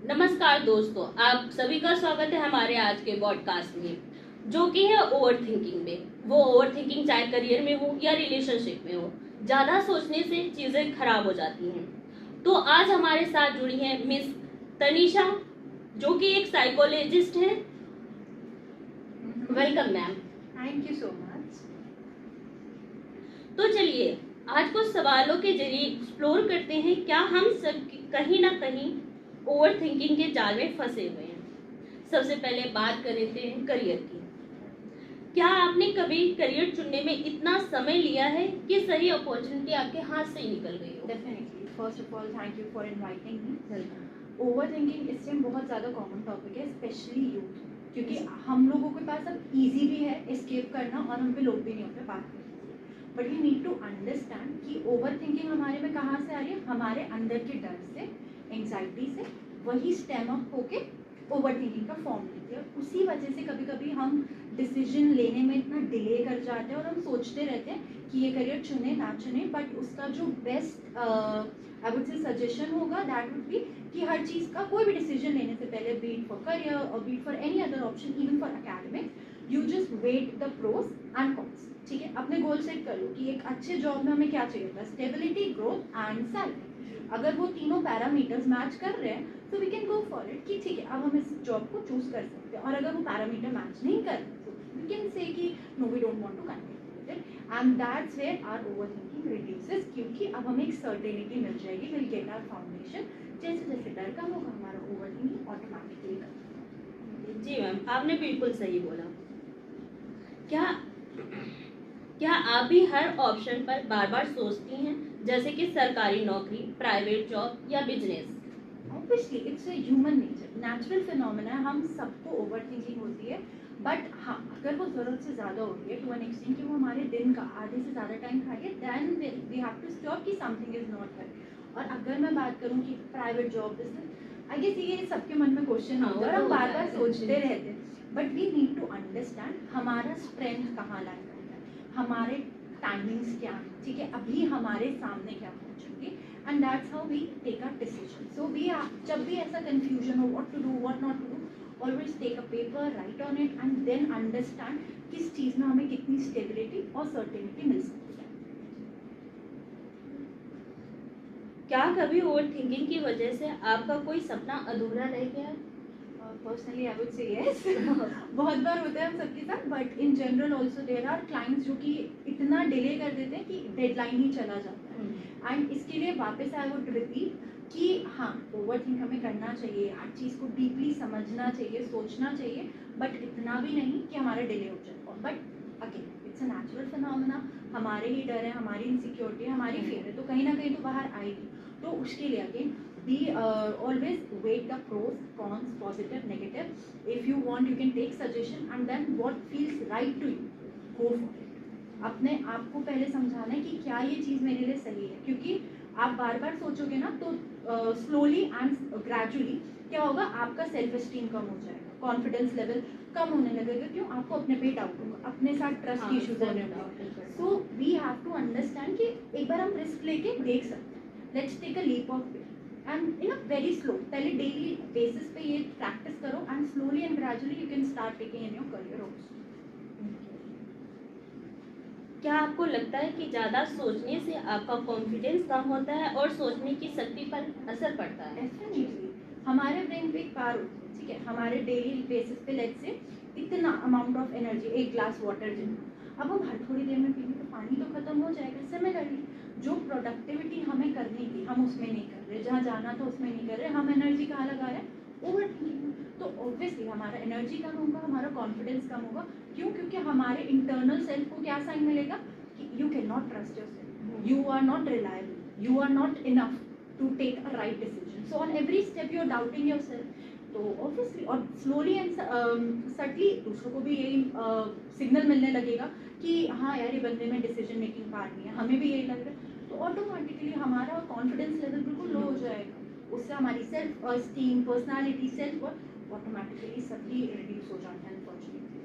नमस्कार दोस्तों, आप सभी का स्वागत है हमारे आज के पॉडकास्ट में, जो कि है ओवर थिंकिंग में। वो ओवर थिंकिंग चाहे करियर में हो या रिलेशनशिप में हो, ज़्यादा सोचने से चीज़ें खराब हो जाती हैं। तो आज हमारे साथ जुड़ी हैं मिस तनीषा, जो कि एक साइकोलॉजिस्ट है। Welcome ma'am. Thank you so much. तो चलिए आज कुछ सवालों के जरिए एक्सप्लोर करते हैं, क्या हम सब कहीं ना कहीं ओवर थिंकिंग के जाल में फंसे हुए हैं। सबसे पहले बात कर लेते हैं करियर की। क्या आपने कभी करियर चुनने में इतना समय लिया है कि सही अपॉर्चुनिटी आपके हाथ से ही निकल गई हो? Definitely. First of all thank you for inviting me. Over thinking इस टाइम बहुत ज़्यादा कॉमन टॉपिक है, स्पेशली यूथ, क्योंकि हम लोगों के पास अब इजी भी है एस्केप करना और हम पे लोग भी नहीं होते बात करने। But we need to understand कि ओवर थिंकिंग हमारे में कहाँ से आ रही है। हमारे अंदर के डर से, एंग्जाइटी से, वही स्टेम अप होके ओवर थिंकिंग का फॉर्म लेती है। उसी वजह से कभी कभी हम डिसीजन लेने में इतना डिले कर जाते हैं और हम सोचते रहते हैं कि ये करियर चुने ना चुने, बट उसका जो बेस्ट आई वुड से सजेशन होगा दैट वुड बी कि हर चीज़ का कोई भी डिसीजन लेने से पहले, बीट फॉर करियर और be it for any other option, even for academic, you just weigh the pros and cons. ठीक है, अपने गोल सेट कर लो कि एक अच्छे जॉब में हमें क्या चाहिए था, स्टेबिलिटी, ग्रोथ एंड सैलरी। अगर वो तीनों पैरामीटर्स मैच कर रहे हैं तो we can go for it कि ठीक है अब हम इस जॉब को चूज कर सकते हैं। और अगर वो पैरामीटर मैच नहीं कर रहे तो वी कैन से कि no we don't want to continue with it, and that's where our overthinking reduces, क्योंकि अब हमें एक सर्टेनिटी मिल जाएगी, विल गेट आवर फाउंडेशन। जैसे जैसे डर कम होगा हमारा ओवरथिंकिंग ऑटोमेटिकली कम होगा। जी मैम, आपने बिल्कुल सही बोला। क्या क्या आप भी हर ऑप्शन पर बार बार सोचती हैं, जैसे कि सरकारी नौकरी, प्राइवेट जॉब या business? Obviously it's a human nature, natural phenomena, हम सबको ओवर थिंकिंग होती है। बट हाँ, अगर वो ज़रूरत से ज़्यादा हो रही है टू एन एक्सटेंट कि वो हमारे दिन का आधे से ज़्यादा टाइम खा रही है, then we have to stop कि समथिंग इज नॉट राइट। और अगर मैं बात करूँ कि private job, business, I guess ये सबके मन में क्वेश्चन होता है और हम बार बार सोचते रहते हैं। But we need to understand हमारा स्ट्रेंथ कहाँ लाई करता है, हमारे टाइमिंग्स क्या है, ठीक है, अभी हमारे सामने क्या पहुँचेंगे, and that's how we take a decision. So we जब भी ऐसा कंफ्यूजन हो what to do what not to do, always take a paper, write on it and then understand किस चीज़ में हमें कितनी स्टेबिलिटी और सर्टेनिटी मिल सकती है। क्या कभी ओवर थिंकिंग की वजह से आपका कोई सपना अधूरा रह गया? Personally I would say yes. बहुत बार होता है हम सबके साथ, but in general also there are clients जो कि इतना डिले कर देते हैं कि डेडलाइन ही चला जाता है। एंड इसके लिए वापस आई वुड रिपीट कि हाँ, ओवर थिंक हमें करना चाहिए, हर चीज़ को डीपली समझना चाहिए, सोचना चाहिए, बट इतना भी नहीं कि हमारा डिले हो जाए। But again it's a natural phenomena, हमारे ही डर है, हमारी इनसिक्योरिटी, हमारी फियर है, तो कहीं ना कहीं तो बाहर आएगी। तो उसके लिए again we always weigh the pros, cons, positive, negative. If you want, you can take suggestion and then what feels right to you, go for it. अपने आप को पहले समझाना है कि क्या ये चीज़ मेरे लिए सही है, क्योंकि आप बार बार सोचोगे ना तो स्लोली एंड ग्रेजुअली क्या होगा, आपका सेल्फ एस्टीम कम हो जाएगा, कॉन्फिडेंस लेवल कम होने लगेगा। क्यों? आपको अपने पे डाउट होगा, अपने साथ ट्रस्ट इश्यूज होने लगेंगे। So we have to understand कि एक बार हम रिस्क लेके देख सकते हैं, let's take a leap of faith and in a very slow, पहले डेली बेसिस पे ये प्रैक्टिस करो and slowly and gradually you can start taking in your career also. क्या आपको लगता है कि ज़्यादा सोचने से आपका कॉन्फिडेंस कम होता है और सोचने की शक्ति पर असर पड़ता है? डेफिनेटली, हमारे ब्रेन पे एक पार होती है, ठीक है, हमारे डेली बेसिस पे लेट्स से इतना अमाउंट ऑफ एनर्जी, एक ग्लास वाटर जितना, अब हम हर थोड़ी देर में पीएंगे तो पानी तो खत्म हो जाएगा। सिमिलरली जो प्रोडक्टिविटी हमें करनी थी हम उसमें नहीं कर रहे, जहाँ जाना था उसमें नहीं कर रहे, हम एनर्जी कहाँ लगा रहे हैं, ओवर थिंकिंग। तो ऑब्वियसली हमारा एनर्जी कम होगा, हमारा कॉन्फिडेंस कम होगा। क्यों? क्योंकि हमारे इंटरनल सेल्फ को क्या साइन मिलेगा कि you can not trust your self, you are not reliable, you are not enough to take a right decision. So on every step you are doubting yourself. तो obviously और slowly and subtly दूसरों को भी यही signal मिलने लगेगा कि हाँ यार, ये बंदे में डिसीजन मेकिंग पावर नहीं है, हमें भी यही लग रहा है। तो ऑटोमेटिकली हमारा कॉन्फिडेंस लेवल बिल्कुल लो हो जाएगा, उससे हमारी self esteem, personality, self automatically सभी रिड्यूस हो जाते हैं अनफॉर्चुनेटली।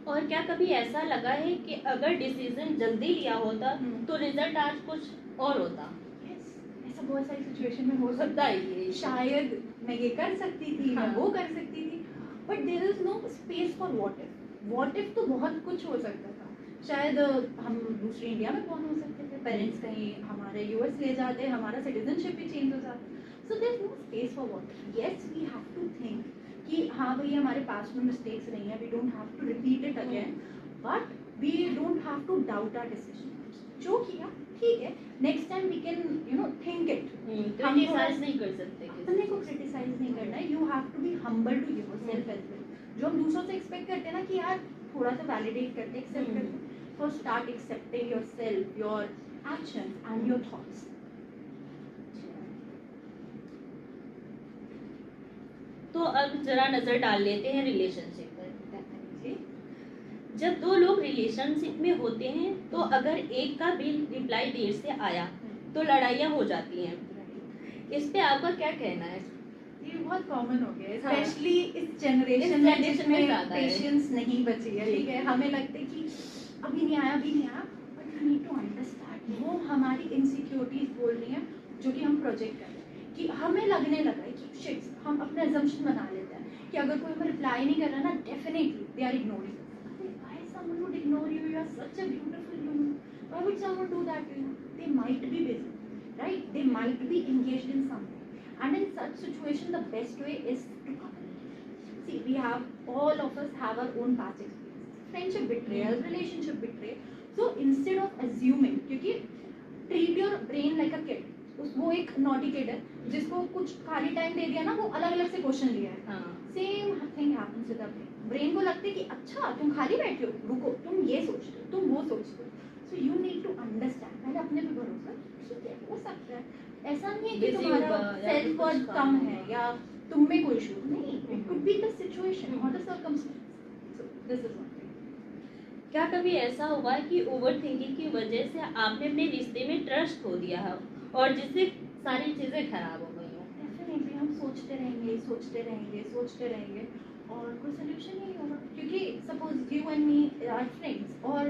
और क्या कभी ऐसा लगा है कि अगर डिसीजन जल्दी लिया होता तो रिजल्ट आज कुछ और होता? ऐसा ऐसा बहुत सारी सिचुएशन में हो सकता है, ये शायद मैं ये कर सकती थी, मैं हाँ। वो कर सकती थी, but there is no space for what if तो बहुत कुछ हो सकता था। शायद हम दूसरी इंडिया में कौन हो सकते थे, पेरेंट्स कहीं हमारे यूएस ले जाते, हमारा सिटीजनशिप भी चेंज हो जाता। So there is no space for what if. Yes we have to think कि हाँ भाई हमारे पास्ट में मिस्टेक्स रही हैं, we don't have to repeat it again, but we don't have to doubt our decision. जो किया ठीक है, next time we can think it. Criticise नहीं कर सकते अपने को क्रिटिसाइज नहीं करना है, you have to be humble to yourself as well. जो हम दूसरों से एक्सपेक्ट करते हैं ना कि यार थोड़ा सा वैलिडेट करते, एक्सेप्ट करते, so start accepting yourself, your actions and your thoughts. तो अब जरा नजर डाल लेते हैं रिलेशनशिप पर। Definitely. जब दो लोग रिलेशनशिप में होते हैं तो अगर एक का भी रिप्लाई देर से आया तो लड़ाइयाँ हो जाती हैं। इस पे आपका क्या कहना है? ये बहुत कॉमन हो गया है, हाँ। स्पेशली इस जनरेशन generation में जिसमें ज़्यादा है। पेशेंस नहीं बची है। जी। ठीक है, हमें लगता है कि अभी नहीं आया, but you need to understand वो हमारी इनसिक्योरिटीज बोल रही हैं जो कि हम प्रोजेक्ट कर रहे हैं। कि हमें लगने लगा है कि शिट, हम अपने अजम्पशन बना लेते हैं कि अगर कोई हमें रिप्लाई नहीं कर रहा ना, definitely they are ignoring. Why someone would ignore you? You are such a beautiful human. Why would someone do that to you? They might be busy, right? They might be engaged in something. And in such situation, the best way is to communicate. See, we have, all of us have our own past experiences. Friendship betrayal, relationship betrayal. So instead of assuming, क्योंकि treat your brain like a kid. वो एक naughty kid है जिसको कुछ खाली time दे दिया ना, वो अलग अलग से क्वेश्चन लिया है। हाँ। Same thing happens with brain. Brain को लगता है कि अच्छा तुम खाली बैठे हो, रुको तुम ये सोचते हो, तुम वो सोचते हो। So you need to understand, पहले अपने पे भरोसा, ठीक है हो सकता है, ऐसा नहीं है कि Busy तुम्हारा होगा या सेल्फ कुछ वर्थ काम कम है होगा। या तुम में कोई इशू नहीं, it could be the situation और the circumstance. So this is one thing. क्या कभी ऐसा हुआ है कि ओवर थिंकिंग की वजह से आपने अपने रिश्ते में ट्रस्ट खो दिया है और जिससे सारी चीजें खराब हो गई हो? डेफिनेटली हम सोचते रहेंगे, सोचते रहेंगे, सोचते रहेंगे और कोई सोल्यूशन नहीं होगा। क्योंकि suppose you and me are friends और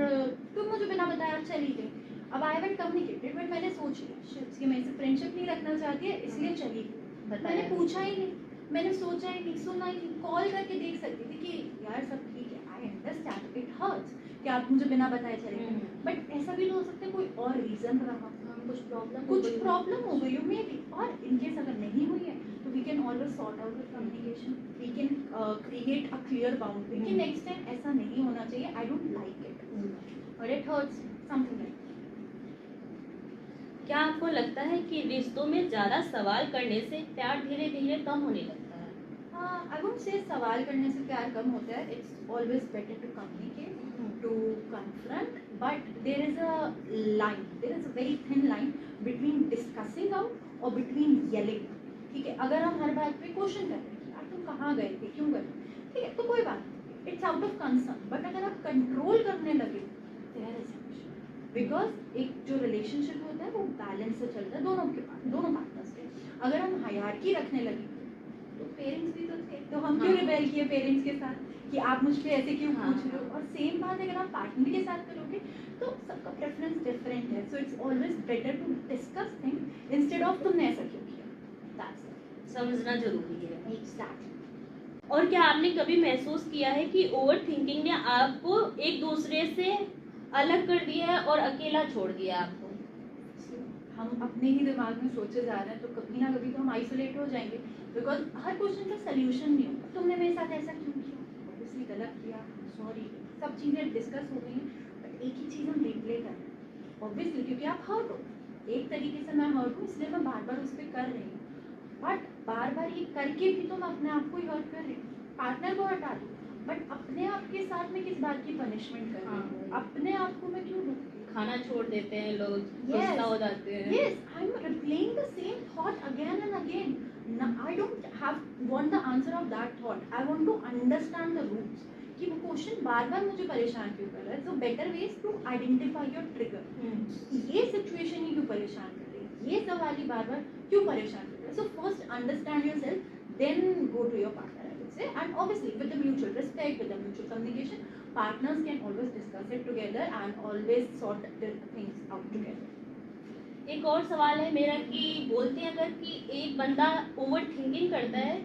तुम मुझे बिना बताया चली गई। अब आई हैवंट कम्युनिकेटेड, बट मैंने सोच लिया शिट कि मैं इसे फ्रेंडशिप नहीं रखना चाहती है, इसलिए चली गई। मैंने पूछा ही नहीं, मैंने सोचा ही नहीं, सुना ही नहीं, कॉल करके देख सकती थी कि यार सब ठीक है, आई अंडरस्टैंड इट हर्ट्स कि आप मुझे बिना बताए चले गए, बट ऐसा भी तो हो सकता है कोई और रीजन रहा, कुछ प्रॉब्लम हो गई हो मे बी। और इनकेस अगर नहीं हुई है तो we can always sort out with communication, we can create a clear boundary कि नेक्स्ट टाइम ऐसा नहीं होना चाहिए, आई डोंट लाइक इट और इट हर्ट्स समथिंग लाइक। क्या आपको लगता है कि रिश्तों में ज्यादा सवाल करने से प्यार धीरे धीरे कम होने लगता है? हाँ, आई वुड से सवाल करने से प्यार कम होता है। It's always better to communicate, to confront, but there is a line, there is a very thin line between discussing out और between yelling. ठीक है, अगर हम हर बात पे क्वेश्चन कर रहे हैं कि यार तुम कहाँ गए थे, क्यों गए, ठीक है तो कोई बात नहीं, it's out of concern. But अगर आप कंट्रोल करने लगे there is an issue, because एक जो रिलेशनशिप होता है वो बैलेंस से चलता है दोनों के पास, दोनों पार्टनर्स के। अगर हम हायरार्की रखने लगे तो पेरेंट्स भी तो थे, तो हम क्यों रिबेल किए पेरेंट्स के साथ कि आप मुझ पे ऐसे क्यों पूछ रहे हो। और सेम बात अगर आप पार्टनर के साथ करोगे तो सबका प्रेफरेंस डिफरेंट है। So it's always better to discuss things instead of तुमने ऐसा क्यों किया, दैट्स समझना जरूरी है। एग्जैक्टली। और क्या आपने कभी महसूस किया है कि ओवर थिंकिंग ने आपको एक दूसरे से अलग कर दिया है और अकेला छोड़ दिया आपको? हम अपने ही दिमाग में सोचे जा रहे हैं तो कभी ना कभी तो हम आइसोलेट हो जाएंगे, बिकॉज हर क्वेश्चन का सोल्यूशन नहीं होगा। तुमने मेरे साथ ऐसा क्यों किया, ऑब्वियसली गलत किया, सॉरी, सब चीज़ें डिस्कस हो गई हैं, बट एक ही चीज़ हम रिप्ले कर रहे हैं ऑब्वियसली, क्योंकि आप हर्ट हो। एक तरीके से मैं हर्ट हूँ इसलिए मैं बार बार उस पर कर रही हूँ, बट बार बार ये करके भी तो मैं अपने आप को ही हर्ट कर रही हूँ। पार्टनर को हटा दूँ, बट अपने आप के साथ में किस बात की पनिशमेंट कर रही हूँ, अपने आप को मैं क्यों दूँ? खाना छोड़ देते हैं लोग, Yes. गुस्सा हो जाते हैं। Yes, I'm replaying the same thought again and again. No, I don't want the answer of that thought. I want to understand the roots. कि वो क्वेश्चन बार बार मुझे परेशान क्यों कर रहा है। So better ways to identify your trigger. ये situation ही क्यों परेशान कर रही है, ये सवाल ही बार बार क्यों परेशान कर रहा है। So first understand yourself, then go to your partner, I would say, and obviously with the mutual respect, with the mutual communication, partners can always discuss it together and always sort the things out together. एक और सवाल है मेरा कि बोलते हैं अगर कि एक बंदा ओवर थिंकिंग करता है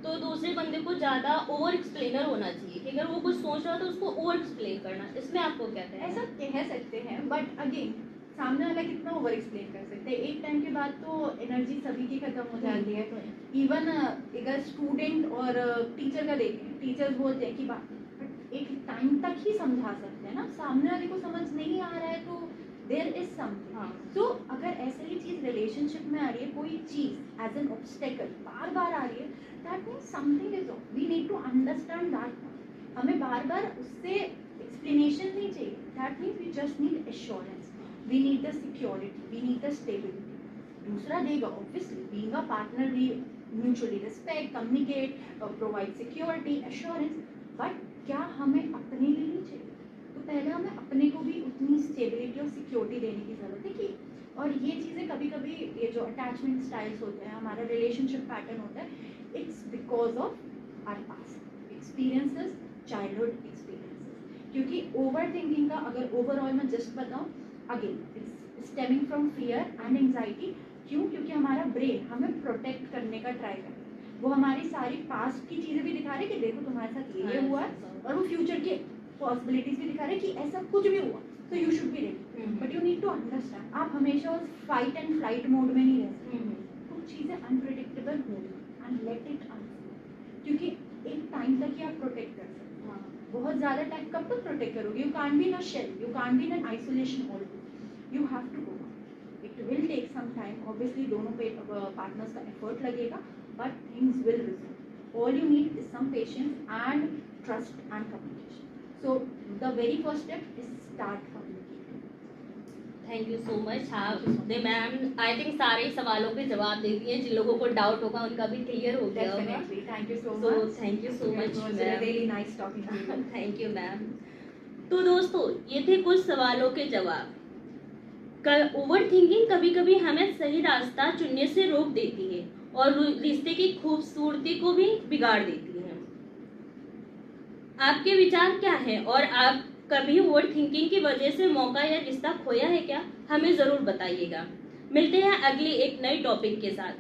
तो दूसरे बंदे को ज़्यादा ओवर एक्सप्लेनर होना चाहिए कि अगर वो कुछ सोच रहा है तो उसको ओवर एक्सप्लेन करना, इसमें आपको क्या कहना है? ऐसा कह सकते हैं, बट अगेन सामने वाला कितना ओवर एक्सप्लेन कर सकते हैं। एक टाइम के बाद तो एनर्जी सभी की खत्म हो जाती है। इवन अगर स्टूडेंट और टीचर का देखें, टीचर्स बोलते हैं कि बट एक टाइम तक ही समझा सकते हैं ना, सामने वाले को समझ नहीं आ रहा है तो देयर इज समथिंग। हाँ। तो अगर ऐसे ही चीज रिलेशनशिप में आ रही है, कोई चीज एज एन ऑब्स्टेकल बार बार आ रही है, that means something is off, we need to understand that. हमें बार बार उससे एक्सप्लेनेशन नहीं चाहिए, that means we just need assurance, we need the security, we need the stability. दूसरा देगा obviously, being a partner we mutually respect, communicate, provide security, assurance, but क्या हमें अपने लिए नहीं चाहिए? तो पहले हमें अपने को भी उतनी स्टेबिलिटी और सिक्योरिटी देने की ज़रूरत है कि, और ये चीज़ें कभी कभी ये जो अटैचमेंट स्टाइल्स होते हैं, हमारा रिलेशनशिप पैटर्न होता है, it's because of our past experiences, childhood experiences. क्योंकि ओवर थिंकिंग का अगर ओवरऑल मैं जस्ट बताऊँ, again it's stemming from fear and anxiety. क्यों? क्योंकि हमारा ब्रेन हमें प्रोटेक्ट करने का ट्राई कर रहा है। वो हमारी सारी पास्ट की चीज़ें भी दिखा रहे हैं कि देखो तुम्हारे साथ ये हुआ है, और वो फ्यूचर के पॉसिबिलिटीज भी दिखा रहे हैं कि ऐसा कुछ भी हुआ तो you should be ready, but you need to understand. आप हमेशा उस फाइट एंड फ्लाइट मोड में नहीं रह सकते। कुछ चीज़ें अनप्रिडिक्टेबल होंगी एंड लेट इट अनफोल्ड, क्योंकि एक टाइम तक ही आप प्रोटेक्ट कर सकते हैं। बहुत ज़्यादा टाइम कब तक प्रोटेक्ट करोगे? You can't be in a shell, you can't be in an isolation all, you have to go. It will take some time, obviously दोनों पे पार्टनर्स का एफर्ट लगेगा, but things will resolve. All you need is some patience and trust and communication. So the very first step is start communicating. Thank you so much. हाँ ma'am, I think सारे सवालों के जवाब दे दिए, जिन लोगों को डाउट होगा उनका भी क्लियर हो गया होगा। Definitely. Thank you so So much. thank you so much, It was ma'am. really nice talking to you. Thank you ma'am. तो दोस्तों, ये थे कुछ सवालों के जवाब। ओवर थिंकिंग कभी कभी हमें सही रास्ता चुनने से रोक देती है और रिश्ते की खूबसूरती को भी बिगाड़ देती है। आपके विचार क्या हैं और आप कभी ओवर थिंकिंग की वजह से मौका या रिश्ता खोया है क्या? हमें जरूर बताइएगा। मिलते हैं अगली एक नई टॉपिक के साथ।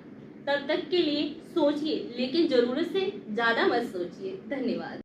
तब तक के लिए सोचिए, लेकिन जरूरत से ज्यादा मत सोचिए। धन्यवाद।